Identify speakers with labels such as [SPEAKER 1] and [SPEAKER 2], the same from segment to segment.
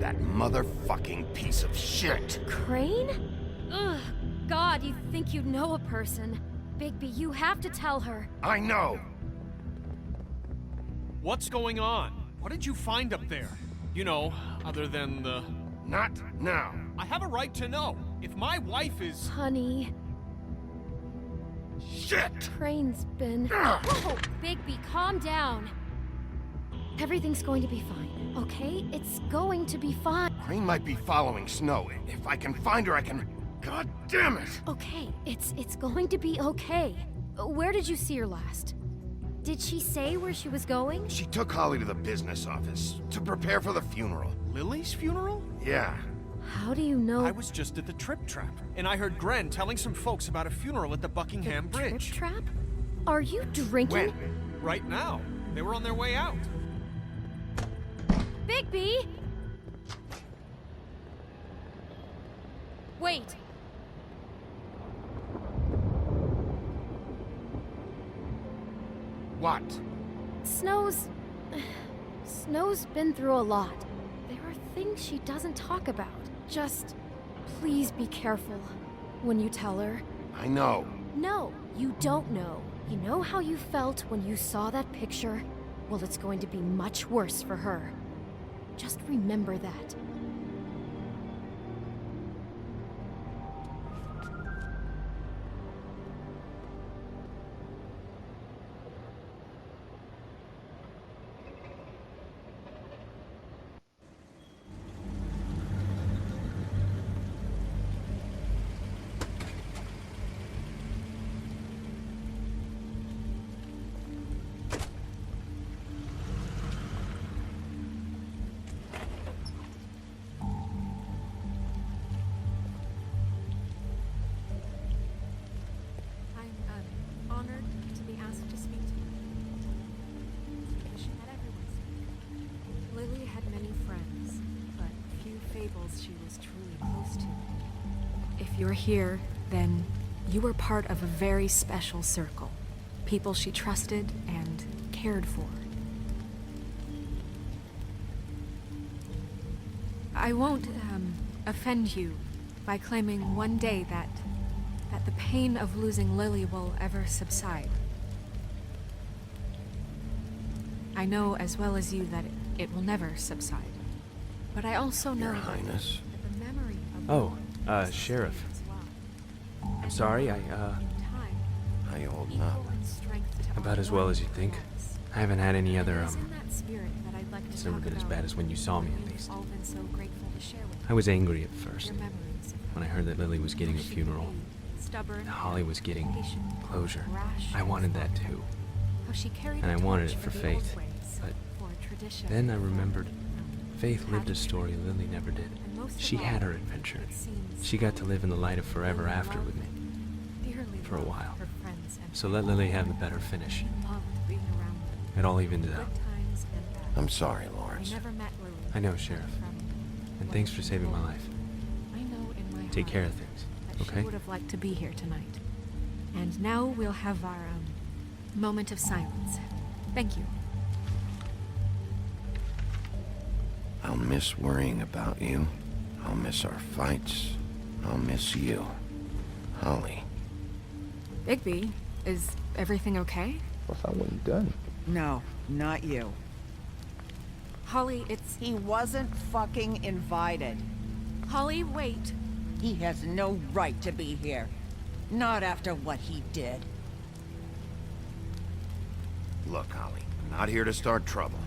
[SPEAKER 1] That motherfucking piece of shit.
[SPEAKER 2] Crane? Ugh, God, you'd think you'd know a person. Bigby, you have to tell her.
[SPEAKER 1] I know.
[SPEAKER 3] What's going on? What did you find up there? You know, other than the...
[SPEAKER 1] Not now.
[SPEAKER 3] I have a right to know. If my wife is...
[SPEAKER 2] Honey,
[SPEAKER 1] Shit!
[SPEAKER 2] Crane's been... Whoa, Bigby, calm down. Everything's going to be fine, okay? It's going to be fine.
[SPEAKER 1] Crane might be following Snow. If I can find her, I can... God damn it!
[SPEAKER 2] Okay, it's going to be okay. Where did you see her last? Did she say where she was going?
[SPEAKER 1] She took Holly to the business office to prepare for the funeral.
[SPEAKER 3] Lily's funeral?
[SPEAKER 1] Yeah.
[SPEAKER 2] How do you know?
[SPEAKER 3] I was just at the Trip Trap, and I heard Gren telling some folks about a funeral at the Buckingham Bridge.
[SPEAKER 2] Trip trap? Are you drinking?
[SPEAKER 1] When?
[SPEAKER 3] Right now. They were on their way out.
[SPEAKER 2] Bigby! Wait.
[SPEAKER 1] What?
[SPEAKER 2] Snow's been through a lot. There are things she doesn't talk about. Just please be careful when you tell her.
[SPEAKER 1] I know.
[SPEAKER 2] No, you don't know. You know how you felt when you saw that picture? Well, it's going to be much worse for her. Just remember that.
[SPEAKER 4] Honored to be asked to speak to you. Tradition that everyone speaks. Lily had many friends, but few fables she was truly close to. If you're here, then you were part of a very special circle. People she trusted and cared for. I won't, offend you by claiming one day that the pain of losing Lily will ever subside. I know as well as you that it will never subside. But I also know
[SPEAKER 1] Your Highness.
[SPEAKER 4] that the memory of
[SPEAKER 5] Oh,
[SPEAKER 4] Lily will
[SPEAKER 5] Sheriff.
[SPEAKER 4] sustain as well. And
[SPEAKER 5] Sorry,
[SPEAKER 4] in time,
[SPEAKER 1] How you holding up?
[SPEAKER 4] equal in strength to
[SPEAKER 5] About
[SPEAKER 4] our
[SPEAKER 5] as well
[SPEAKER 4] one
[SPEAKER 5] as you'd think.
[SPEAKER 4] cause.
[SPEAKER 5] I haven't had any other,
[SPEAKER 4] It is in that spirit that I'd like to
[SPEAKER 5] it's never
[SPEAKER 4] talk
[SPEAKER 5] been as
[SPEAKER 4] about
[SPEAKER 5] bad as when you saw me,
[SPEAKER 4] what
[SPEAKER 5] at
[SPEAKER 4] we've
[SPEAKER 5] least.
[SPEAKER 4] all been so grateful to share with
[SPEAKER 5] I was angry at first,
[SPEAKER 4] your memories of
[SPEAKER 5] when I heard that Lily was getting a
[SPEAKER 4] how she could
[SPEAKER 5] funeral.
[SPEAKER 4] be stubborn,
[SPEAKER 5] And Holly was getting
[SPEAKER 4] patient,
[SPEAKER 5] closure.
[SPEAKER 4] rash,
[SPEAKER 5] I
[SPEAKER 4] and
[SPEAKER 5] wanted that
[SPEAKER 4] thoughtful.
[SPEAKER 5] too.
[SPEAKER 4] How she carried
[SPEAKER 5] And
[SPEAKER 4] the
[SPEAKER 5] I wanted
[SPEAKER 4] torch
[SPEAKER 5] it for
[SPEAKER 4] the old
[SPEAKER 5] Faith,
[SPEAKER 4] ways,
[SPEAKER 5] but
[SPEAKER 4] for tradition
[SPEAKER 5] Then I
[SPEAKER 4] and
[SPEAKER 5] remembered
[SPEAKER 4] family.
[SPEAKER 5] Faith
[SPEAKER 4] Had
[SPEAKER 5] lived a
[SPEAKER 4] to
[SPEAKER 5] story
[SPEAKER 4] be.
[SPEAKER 5] Lily never did.
[SPEAKER 4] And most of
[SPEAKER 5] She
[SPEAKER 4] all,
[SPEAKER 5] had her adventure.
[SPEAKER 4] it seems
[SPEAKER 5] She got to live in the light of forever
[SPEAKER 4] Lily
[SPEAKER 5] after
[SPEAKER 4] loved,
[SPEAKER 5] with me.
[SPEAKER 4] dearly
[SPEAKER 5] for a
[SPEAKER 4] loved
[SPEAKER 5] while.
[SPEAKER 4] her friends and
[SPEAKER 5] So let Lily have the better finish.
[SPEAKER 4] She loved being around them.
[SPEAKER 5] It all evened
[SPEAKER 4] Good
[SPEAKER 5] it out.
[SPEAKER 4] times and bad.
[SPEAKER 1] I'm sorry,
[SPEAKER 4] I
[SPEAKER 1] Lawrence.
[SPEAKER 4] never met Lily.
[SPEAKER 5] I know, Sheriff.
[SPEAKER 4] From
[SPEAKER 5] And
[SPEAKER 4] what
[SPEAKER 5] thanks for
[SPEAKER 4] was
[SPEAKER 5] saving my
[SPEAKER 4] told.
[SPEAKER 5] life.
[SPEAKER 4] I know in my
[SPEAKER 5] Take
[SPEAKER 4] heart
[SPEAKER 5] care of things,
[SPEAKER 4] that
[SPEAKER 5] okay?
[SPEAKER 4] she would have liked to be here tonight. And now we'll have our moment of silence. Thank you.
[SPEAKER 1] I'll miss worrying about you. I'll miss our fights. I'll miss you. Holly.
[SPEAKER 4] Bigby, is everything okay?
[SPEAKER 6] Well, I wasn't done.
[SPEAKER 7] No, not you.
[SPEAKER 4] Holly, it's...
[SPEAKER 7] He wasn't fucking invited.
[SPEAKER 4] Holly, wait.
[SPEAKER 7] He has no right to be here. Not after what he did.
[SPEAKER 1] Look, Holly, I'm not here to start trouble.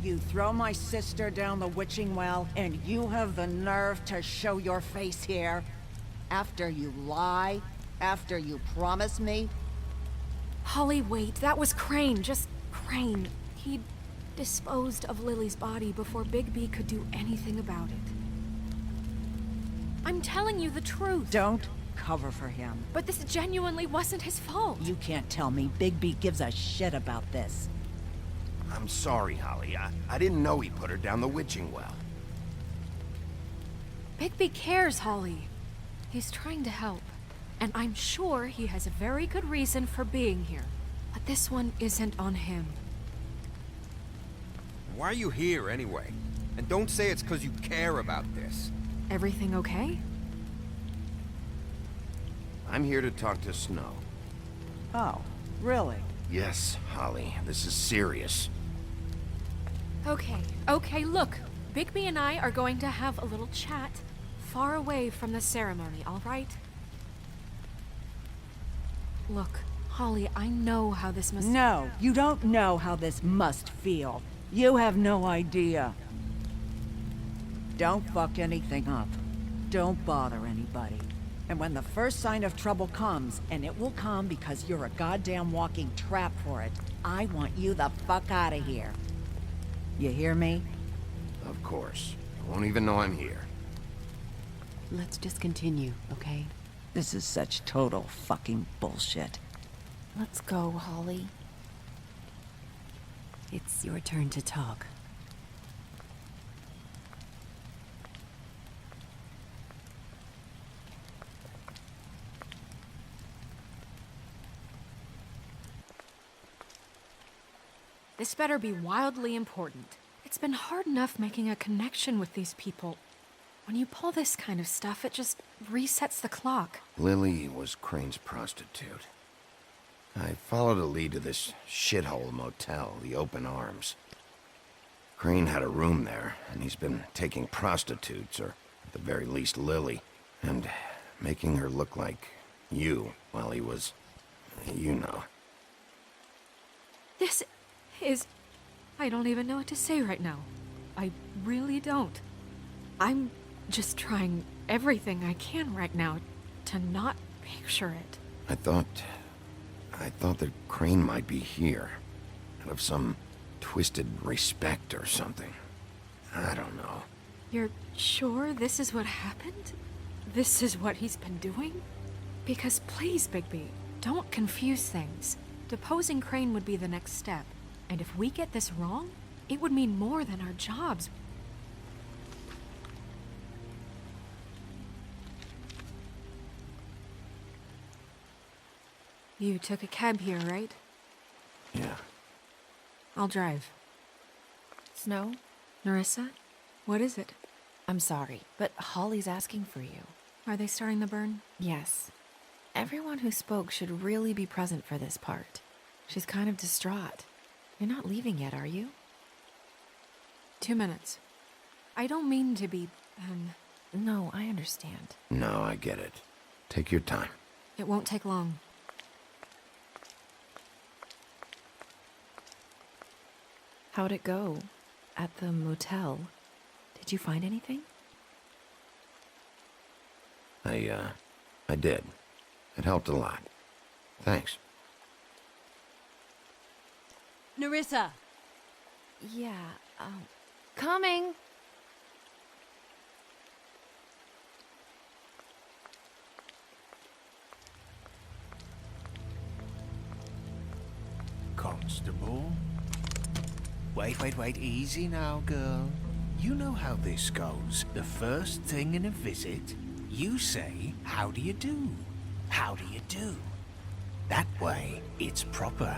[SPEAKER 7] You throw my sister down the witching well, and you have the nerve to show your face here? After you lie? After you promise me?
[SPEAKER 4] Holly, wait. That was Crane. Just Crane. He disposed of Lily's body before Bigby could do anything about it. I'm telling you the truth.
[SPEAKER 7] Don't cover for him.
[SPEAKER 4] But this genuinely wasn't his fault.
[SPEAKER 7] You can't tell me Bigby gives a shit about this.
[SPEAKER 1] I'm sorry, Holly. I didn't know he put her down the witching well.
[SPEAKER 4] Bigby cares, Holly. He's trying to help. And I'm sure he has a very good reason for being here. But this one isn't on him.
[SPEAKER 8] Why are you here, anyway?
[SPEAKER 6] And don't say it's because you care about this.
[SPEAKER 4] Everything okay?
[SPEAKER 1] I'm here to talk to Snow.
[SPEAKER 7] Oh, really?
[SPEAKER 1] Yes, Holly, this is serious.
[SPEAKER 4] Okay, look. Bigby and I are going to have a little chat far away from the ceremony, all right? Look, Holly, I know how this must...
[SPEAKER 7] No, you don't know how this must feel. You have no idea. Don't fuck anything up. Don't bother anybody. And when the first sign of trouble comes, and it will come because you're a goddamn walking trap for it, I want you the fuck out of here. You hear me?
[SPEAKER 1] Of course. I won't even know I'm here.
[SPEAKER 8] Let's just continue, okay?
[SPEAKER 7] This is such total fucking bullshit.
[SPEAKER 8] Let's go, Holly. It's your turn to talk.
[SPEAKER 4] This better be wildly important. It's been hard enough making a connection with these people. When you pull this kind of stuff, it just resets the clock.
[SPEAKER 1] Lily was Crane's prostitute. I followed a lead to this shithole motel, the Open Arms. Crane had a room there, and he's been taking prostitutes, or at the very least Lily, and making her look like you while he was... you know.
[SPEAKER 4] This is... I don't even know what to say right now. I really don't. I'm just trying everything I can right now to not picture it.
[SPEAKER 1] I thought that Crane might be here, out of some twisted respect or something. I don't know.
[SPEAKER 4] You're sure this is what happened? This is what he's been doing? Because please, Bigby, don't confuse things. Deposing Crane would be the next step. And if we get this wrong, it would mean more than our jobs. You took a cab here, right?
[SPEAKER 1] Yeah.
[SPEAKER 4] I'll drive.
[SPEAKER 8] Snow?
[SPEAKER 4] Nerissa? What is it?
[SPEAKER 8] I'm sorry, but Holly's asking for you.
[SPEAKER 4] Are they starting the burn?
[SPEAKER 8] Yes. Everyone who spoke should really be present for this part. She's kind of distraught. You're not leaving yet, are you?
[SPEAKER 4] 2 minutes. I don't mean to be,
[SPEAKER 8] No, I understand.
[SPEAKER 1] No, I get it. Take your time.
[SPEAKER 4] It won't take long.
[SPEAKER 8] How'd it go? At the motel? Did you find anything?
[SPEAKER 1] I did. It helped a lot. Thanks.
[SPEAKER 8] Nerissa! Yeah, coming!
[SPEAKER 9] Constable? Wait, easy now, girl. You know how this goes. The first thing in a visit, you say, how do you do? How do you do? That way, it's proper.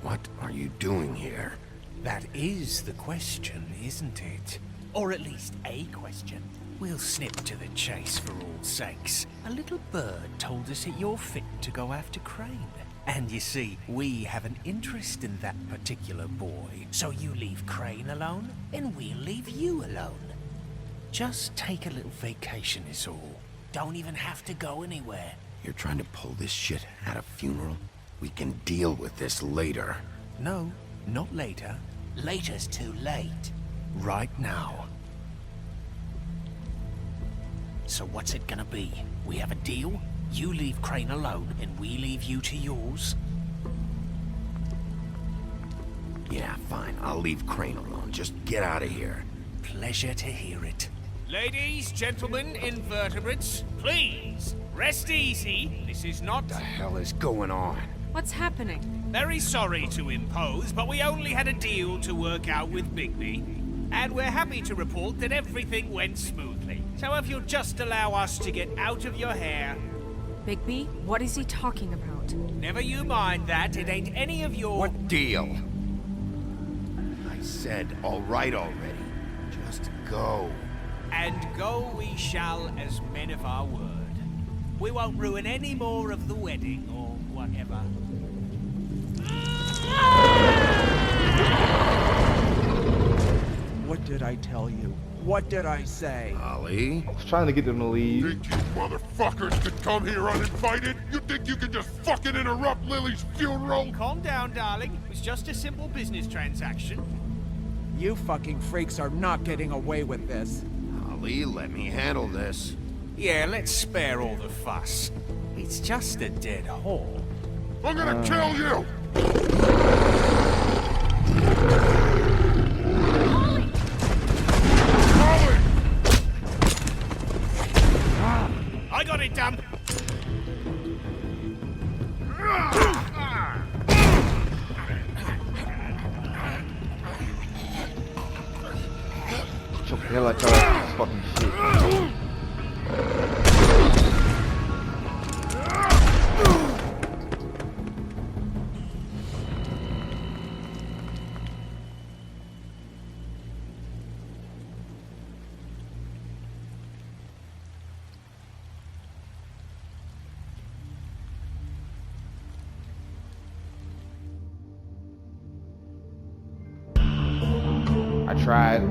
[SPEAKER 1] What are you doing here?
[SPEAKER 9] That is the question, isn't it? Or at least a question. We'll snip to the chase for all sakes. A little bird told us that you're fit to go after Crane. And you see, we have an interest in that particular boy. So you leave Crane alone, and we'll leave you alone. Just take a little vacation is all. Don't even have to go anywhere.
[SPEAKER 1] You're trying to pull this shit at a funeral? We can deal with this later.
[SPEAKER 9] No, not later. Later's too late. Right now. So what's it gonna be? We have a deal? You leave Crane alone, and we leave you to yours?
[SPEAKER 1] Yeah, fine. I'll leave Crane alone. Just get out of here.
[SPEAKER 9] Pleasure to hear it.
[SPEAKER 3] Ladies, gentlemen, invertebrates, please, rest easy. This is not...
[SPEAKER 1] What the hell is going on?
[SPEAKER 4] What's happening?
[SPEAKER 3] Very sorry to impose, but we only had a deal to work out with Bigby. And we're happy to report that everything went smoothly. So if you'll just allow us to get out of your hair...
[SPEAKER 4] Bigby, what is he talking about?
[SPEAKER 3] Never you mind that, it ain't any of your...
[SPEAKER 1] What deal? I said all right already. Just go.
[SPEAKER 3] And go we shall as men of our word. We won't ruin any more of the wedding or whatever.
[SPEAKER 10] What did I tell you? What did I say?
[SPEAKER 1] Ollie?
[SPEAKER 11] I was trying to get them to leave.
[SPEAKER 12] Think you motherfuckers could come here uninvited? You think you can just fucking interrupt Lily's funeral?
[SPEAKER 3] Calm down, darling. It was just a simple business transaction.
[SPEAKER 10] You fucking freaks are not getting away with this.
[SPEAKER 1] Ollie, let me handle this.
[SPEAKER 9] Yeah, let's spare all the fuss. It's just a dead whore.
[SPEAKER 12] I'm gonna kill you!
[SPEAKER 3] I got it, damn.
[SPEAKER 11] Choke the hell out of this fucking shit. I tried.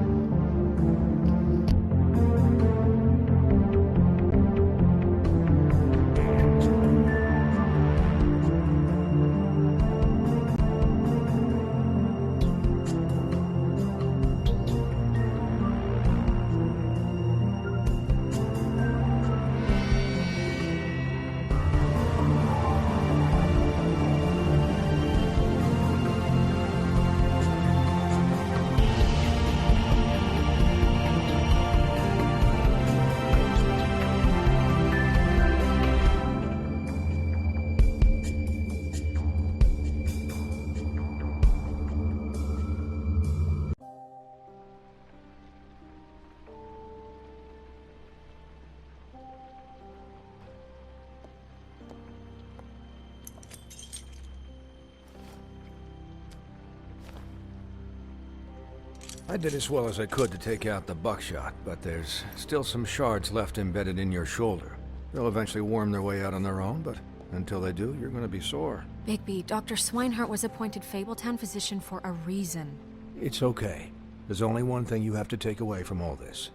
[SPEAKER 13] I did as well as I could to take out the buckshot, but there's still some shards left embedded in your shoulder. They'll eventually worm their way out on their own, but until they do, you're gonna be sore.
[SPEAKER 2] Bigby, Dr. Swinehart was appointed Fabletown physician for a reason.
[SPEAKER 13] It's okay. There's only one thing you have to take away from all this.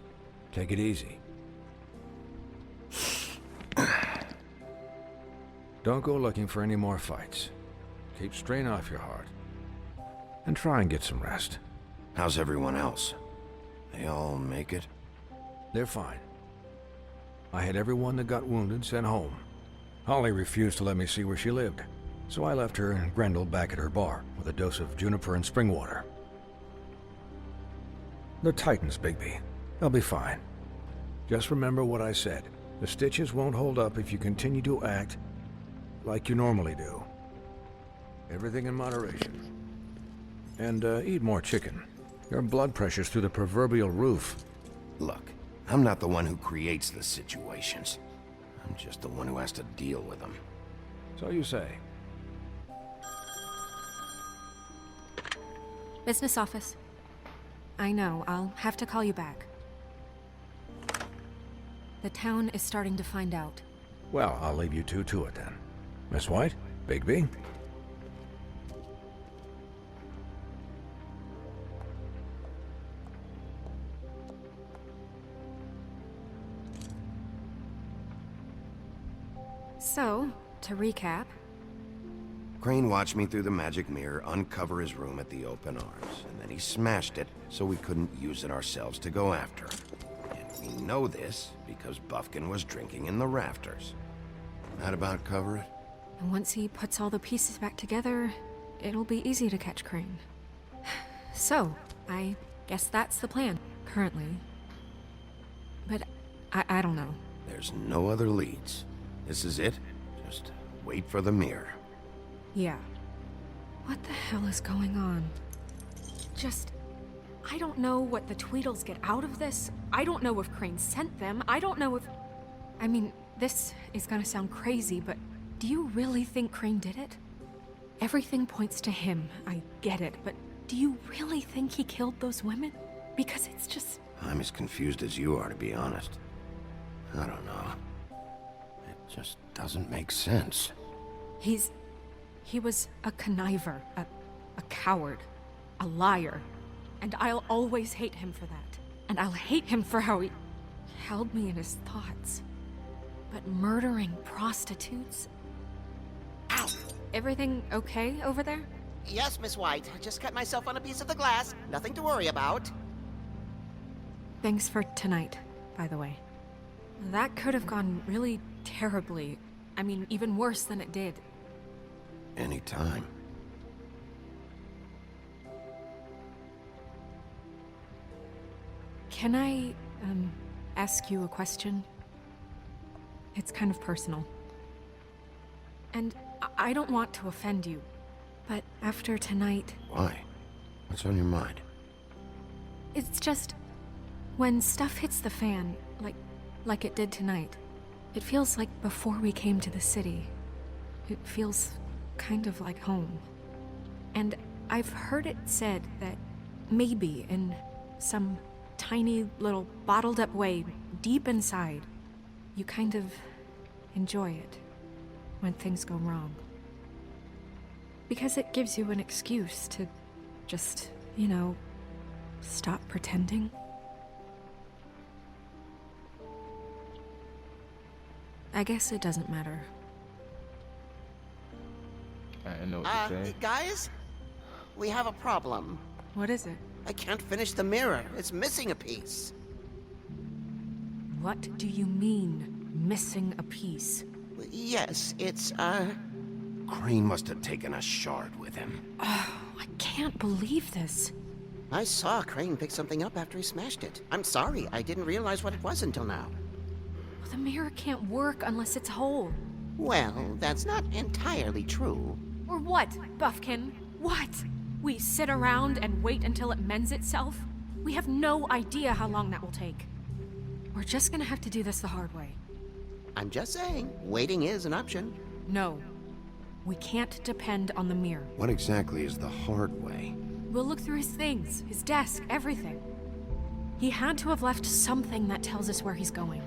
[SPEAKER 13] Take it easy. Don't go looking for any more fights. Keep strain off your heart. And try and get some rest.
[SPEAKER 1] How's everyone else? They all make it?
[SPEAKER 13] They're fine. I had everyone that got wounded sent home. Holly refused to let me see where she lived, so I left her and Grendel back at her bar with a dose of juniper and spring water. They're Titans, Bigby. They'll be fine. Just remember what I said. The stitches won't hold up if you continue to act like you normally do. Everything in moderation. And eat more chicken. Your blood pressure's through the proverbial roof.
[SPEAKER 1] Look, I'm not the one who creates the situations. I'm just the one who has to deal with them.
[SPEAKER 13] So you say.
[SPEAKER 2] Business office. I know, I'll have to call you back. The town is starting to find out.
[SPEAKER 13] Well, I'll leave you two to it then. Miss White? Bigby?
[SPEAKER 2] So, to recap...
[SPEAKER 1] Crane watched me through the magic mirror uncover his room at the open arms, and then he smashed it so we couldn't use it ourselves to go after him. And we know this because Buffkin was drinking in the rafters. That about cover it?
[SPEAKER 2] And once he puts all the pieces back together, it'll be easy to catch Crane. So, I guess that's the plan, currently. But I don't know.
[SPEAKER 1] There's no other leads. This is it. Just wait for the mirror.
[SPEAKER 2] Yeah. What the hell is going on? I don't know what the Tweedles get out of this. I don't know if Crane sent them. I don't know if... I mean, this is gonna sound crazy, but do you really think Crane did it? Everything points to him. I get it, but do you really think he killed those women? Because it's just...
[SPEAKER 1] I'm as confused as you are, to be honest. I don't know. It just doesn't make sense.
[SPEAKER 2] He was a conniver, a coward, a liar. And I'll always hate him for that. And I'll hate him for how he held me in his thoughts. But murdering prostitutes? Ow! Everything okay over there?
[SPEAKER 14] Yes, Miss White. I just cut myself on a piece of the glass. Nothing to worry about.
[SPEAKER 2] Thanks for tonight, by the way. That could have gone really terribly. I mean, even worse than it did.
[SPEAKER 1] Anytime.
[SPEAKER 2] Can I, ask you a question? It's kind of personal. And I don't want to offend you, but after tonight...
[SPEAKER 1] Why? What's on your mind?
[SPEAKER 2] It's just... when stuff hits the fan, like it did tonight, it feels like before we came to the city. It feels kind of like home. And I've heard it said that maybe in some tiny little bottled up way deep inside, you kind of enjoy it when things go wrong. Because it gives you an excuse to just, you know, stop pretending. I guess it doesn't matter.
[SPEAKER 11] I know what you're saying.
[SPEAKER 14] Guys? We have a problem.
[SPEAKER 2] What is it?
[SPEAKER 14] I can't finish the mirror. It's missing a piece.
[SPEAKER 2] What do you mean, missing a piece?
[SPEAKER 14] Yes, it's,
[SPEAKER 1] Crane must have taken a shard with him.
[SPEAKER 2] Oh, I can't believe this.
[SPEAKER 14] I saw Crane pick something up after he smashed it. I'm sorry, I didn't realize what it was until now.
[SPEAKER 2] The mirror can't work unless it's whole.
[SPEAKER 14] Well, that's not entirely true.
[SPEAKER 2] Or what, Buffkin? What? We sit around and wait until it mends itself? We have no idea how long that will take. We're just gonna have to do this the hard way.
[SPEAKER 14] I'm just saying, waiting is an option.
[SPEAKER 2] No. We can't depend on the mirror.
[SPEAKER 1] What exactly is the hard way?
[SPEAKER 2] We'll look through his things, his desk, everything. He had to have left something that tells us where he's going.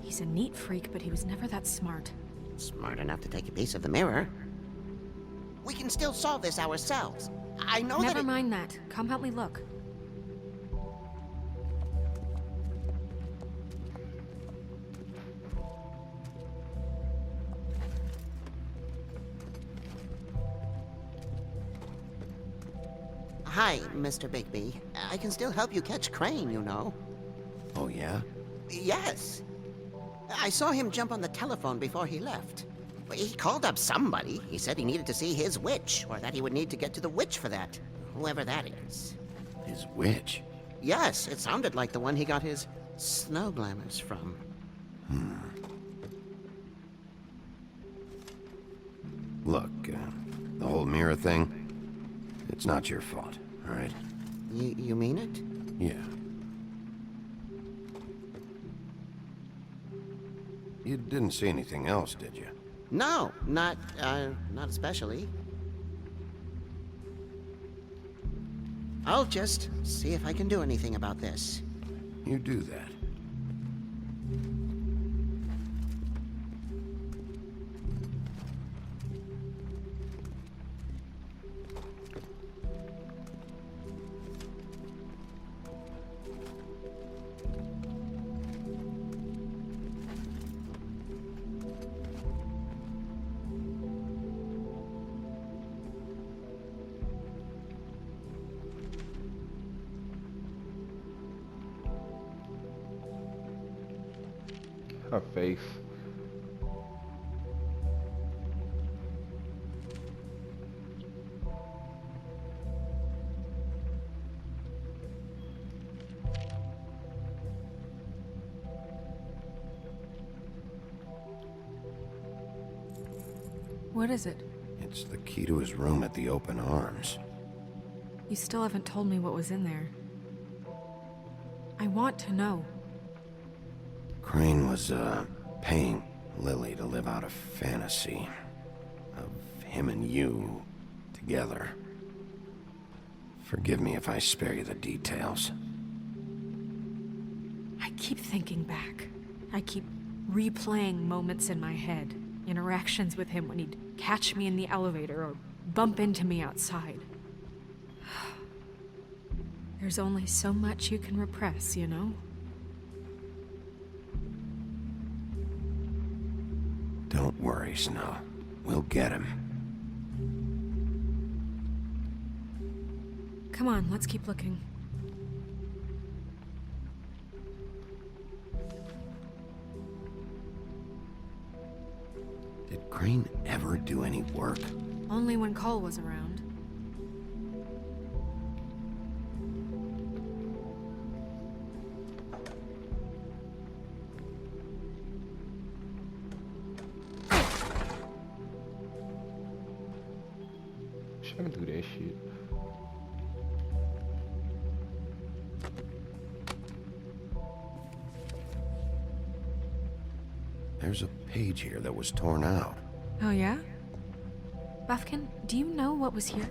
[SPEAKER 2] He's a neat freak, but he was never that smart.
[SPEAKER 14] Smart enough to take a piece of the mirror. We can still solve this ourselves. I know
[SPEAKER 2] Never mind that. Come help me look.
[SPEAKER 14] Hi, Mr. Bigby. I can still help you catch Crane, you know.
[SPEAKER 1] Oh, yeah?
[SPEAKER 14] Yes. I saw him jump on the telephone before he left. He called up somebody. He said he needed to see his witch, or that he would need to get to the witch for that. Whoever that is.
[SPEAKER 1] His witch?
[SPEAKER 14] Yes, it sounded like the one he got his snow glamours from.
[SPEAKER 1] Look, the whole mirror thing, it's not your fault, all right?
[SPEAKER 14] You mean it?
[SPEAKER 1] Yeah. You didn't see anything else, did you?
[SPEAKER 14] No, not especially. I'll just see if I can do anything about this.
[SPEAKER 1] You do that.
[SPEAKER 11] Her face.
[SPEAKER 2] What is it?
[SPEAKER 1] It's the key to his room at the Open Arms.
[SPEAKER 2] You still haven't told me what was in there. I want to know.
[SPEAKER 1] Crane was, paying Lily to live out a fantasy of him and you together. Forgive me if I spare you the details.
[SPEAKER 2] keep thinking back. I keep replaying moments in my head. Interactions with him when he'd catch me in the elevator or bump into me outside. There's only so much you can repress, you know?
[SPEAKER 1] Don't worry, Snow. We'll get him.
[SPEAKER 2] Come on, let's keep looking.
[SPEAKER 1] Did Crane ever do any work?
[SPEAKER 2] Only when Cole was around.
[SPEAKER 11] Trying to do that shit.
[SPEAKER 1] There's a page here that was torn out.
[SPEAKER 2] Oh, yeah? Buffkin, do you know what was here?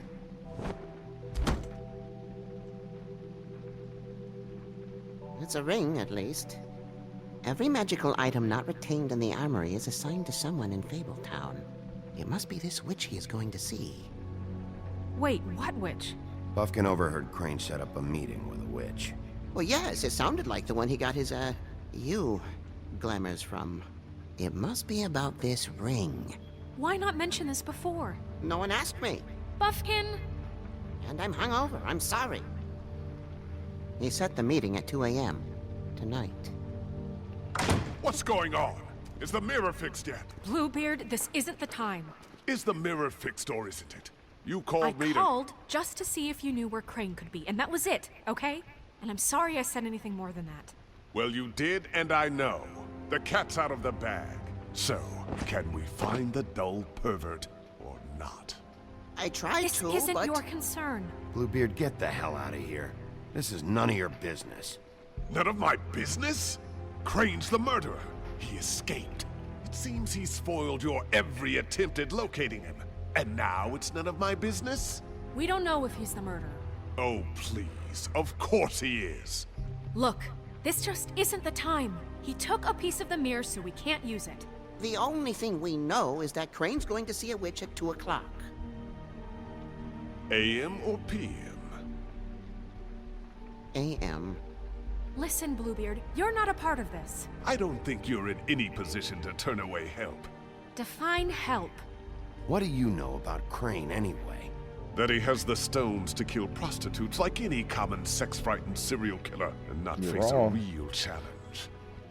[SPEAKER 14] It's a ring, at least. Every magical item not retained in the armory is assigned to someone in Fabletown. It must be this witch he is going to see.
[SPEAKER 2] Wait, what witch?
[SPEAKER 1] Buffkin overheard Crane set up a meeting with a witch.
[SPEAKER 14] Well, yes, it sounded like the one he got his, glamours from. It must be about this ring.
[SPEAKER 2] Why not mention this before?
[SPEAKER 14] No one asked me.
[SPEAKER 2] Buffkin!
[SPEAKER 14] And I'm hungover. I'm sorry. He set the meeting at 2 a.m. tonight.
[SPEAKER 12] What's going on? Is the mirror fixed yet?
[SPEAKER 2] Bluebeard, this isn't the time.
[SPEAKER 12] Is the mirror fixed or isn't it? You called me
[SPEAKER 2] I called just to see if you knew where Crane could be, and that was it, okay? And I'm sorry I said anything more than that.
[SPEAKER 12] Well, you did, and I know. The cat's out of the bag. So, can we find the dull pervert or not?
[SPEAKER 14] I tried
[SPEAKER 2] this
[SPEAKER 14] to,
[SPEAKER 2] isn't
[SPEAKER 14] but...
[SPEAKER 2] your concern.
[SPEAKER 1] Bluebeard, get the hell out of here. This is none of your business.
[SPEAKER 12] None of my business? Crane's the murderer. He escaped. It seems he spoiled your every attempt at locating him. And now it's none of my business?
[SPEAKER 2] We don't know if he's the murderer.
[SPEAKER 12] Oh, please. Of course he is.
[SPEAKER 2] Look, this just isn't the time. He took a piece of the mirror, so we can't use it.
[SPEAKER 14] The only thing we know is that Crane's going to see a witch at 2 o'clock.
[SPEAKER 12] AM or PM?
[SPEAKER 14] AM.
[SPEAKER 2] Listen, Bluebeard, you're not a part of this.
[SPEAKER 12] I don't think you're in any position to turn away help.
[SPEAKER 2] Define help.
[SPEAKER 1] What do you know about Crane, anyway?
[SPEAKER 12] That he has the stones to kill prostitutes like any common sex-frightened serial killer and not face a real challenge.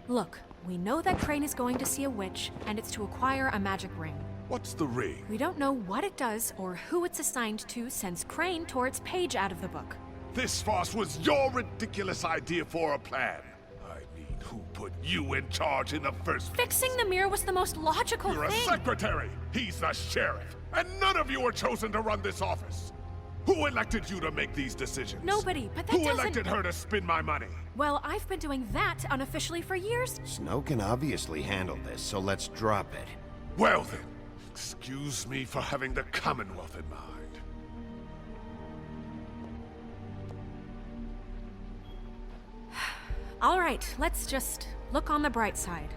[SPEAKER 2] Look, we know that Crane is going to see a witch, and it's to acquire a magic ring.
[SPEAKER 12] What's the ring?
[SPEAKER 2] We don't know what it does or who it's assigned to since Crane tore its page out of the book.
[SPEAKER 12] This farce was your ridiculous idea for a plan. I mean, who put you in charge in the first place?
[SPEAKER 2] Fixing the mirror was the most logical
[SPEAKER 12] You're
[SPEAKER 2] thing.
[SPEAKER 12] a secretary. He's the sheriff. And none of you were chosen to run this office. Who elected you to make these decisions?
[SPEAKER 2] Nobody, but that
[SPEAKER 12] Who
[SPEAKER 2] doesn't...
[SPEAKER 12] elected her to spend my money?
[SPEAKER 2] Well, I've been doing that unofficially for years.
[SPEAKER 1] Snow can obviously handle this, so let's drop it.
[SPEAKER 12] Well then, excuse me for having the Commonwealth in mind.
[SPEAKER 2] All right, let's just look on the bright side.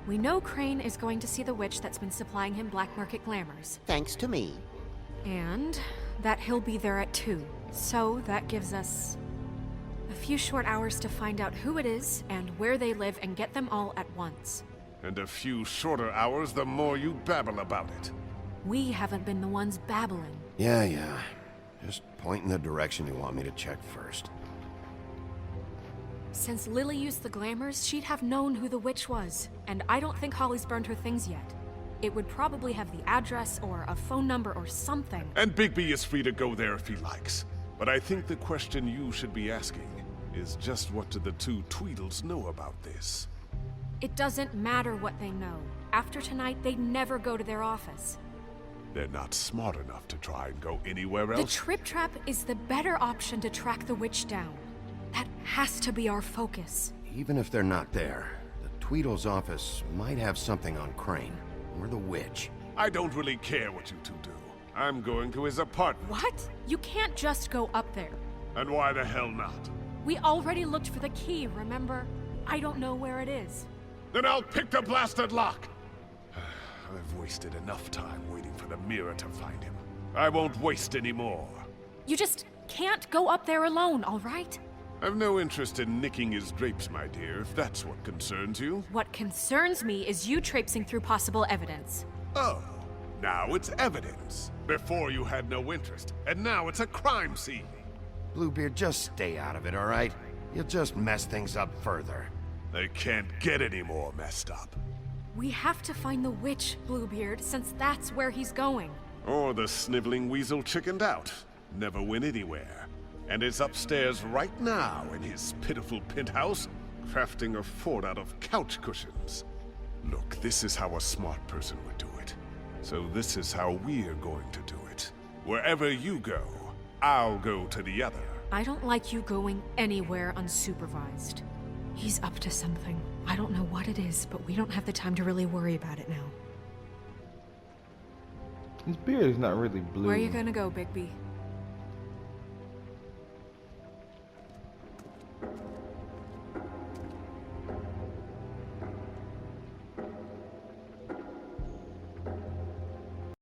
[SPEAKER 2] We know Crane is going to see the witch that's been supplying him black market glamours.
[SPEAKER 14] Thanks to me.
[SPEAKER 2] And that he'll be there at 2. So that gives us a few short hours to find out who it is and where they live and get them all at once.
[SPEAKER 12] And a few shorter hours the more you babble about it.
[SPEAKER 2] We haven't been the ones babbling.
[SPEAKER 1] Yeah. Just point in the direction you want me to check first.
[SPEAKER 2] Since Lily used the glamours, she'd have known who the witch was. And I don't think Holly's burned her things yet. It would probably have the address or a phone number or something.
[SPEAKER 12] And Bigby is free to go there if he likes. But I think the question you should be asking is just what do the two Tweedles know about this?
[SPEAKER 2] It doesn't matter what they know. After tonight, they'd never go to their office.
[SPEAKER 12] They're not smart enough to try and go anywhere else?
[SPEAKER 2] The Trip Trap is the better option to track the witch down. That has to be our focus.
[SPEAKER 1] Even if they're not there, the Tweedle's office might have something on Crane, or the witch.
[SPEAKER 12] I don't really care what you two do. I'm going to his apartment.
[SPEAKER 2] What? You can't just go up there.
[SPEAKER 12] And why the hell not?
[SPEAKER 2] We already looked for the key, remember? I don't know where it is.
[SPEAKER 12] Then I'll pick the blasted lock! I've wasted enough time waiting for the mirror to find him. I won't waste any more.
[SPEAKER 2] You just can't go up there alone, all right?
[SPEAKER 12] I've no interest in nicking his drapes, my dear, if that's what concerns you.
[SPEAKER 2] What concerns me is you traipsing through possible evidence.
[SPEAKER 12] Oh, now it's evidence. Before you had no interest, and now it's a crime scene.
[SPEAKER 1] Bluebeard, just stay out of it, all right? You'll just mess things up further.
[SPEAKER 12] They can't get any more messed up.
[SPEAKER 2] We have to find the witch, Bluebeard, since that's where he's going.
[SPEAKER 12] Or the sniveling weasel chickened out. Never went anywhere. And is upstairs right now in his pitiful penthouse, crafting a fort out of couch cushions. Look, this is how a smart person would do it. So this is how we're going to do it. Wherever you go, I'll go to the other.
[SPEAKER 2] I don't like you going anywhere unsupervised. He's up to something. I don't know what it is, but we don't have the time to really worry about it now.
[SPEAKER 11] His beard is not really blue.
[SPEAKER 2] Where are you gonna go, Bigby?